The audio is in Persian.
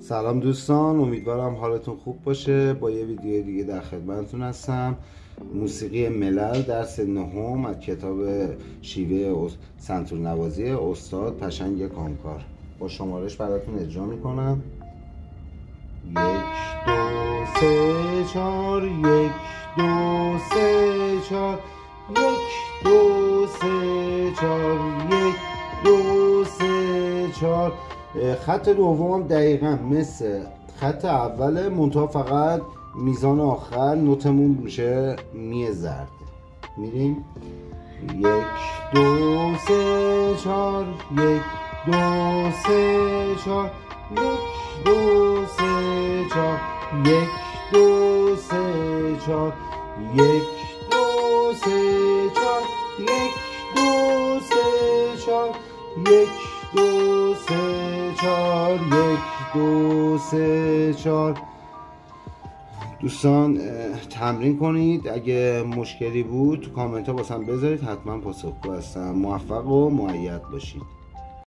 سلام دوستان، امیدوارم حالتون خوب باشه. با یه ویدیو دیگه در خدمتتون هستم. موسیقی ملل درس نهم از کتاب شیوه سنتور نوازی استاد پشنگ کامکار با شمارش براتون اجرا میکنم. 1 2 3 4 1 2 3 4 1 2 3 4 1 2 3 4. خط دومم دقیقا مثل خط اول، منتها فقط میزان آخر نوتمون میشه می زرد. میریم 1 2 3 4 1 2 3 4 1 2 3 4 1 2 3 4 1 2 3 4 1 2 3 4 1 2 3 4 1 2 3 4. دوستان تمرین کنید. اگه مشکلی بود تو کامنت ها واسم بذارید، حتما پاسخگو هستم. موفق و مؤید باشید.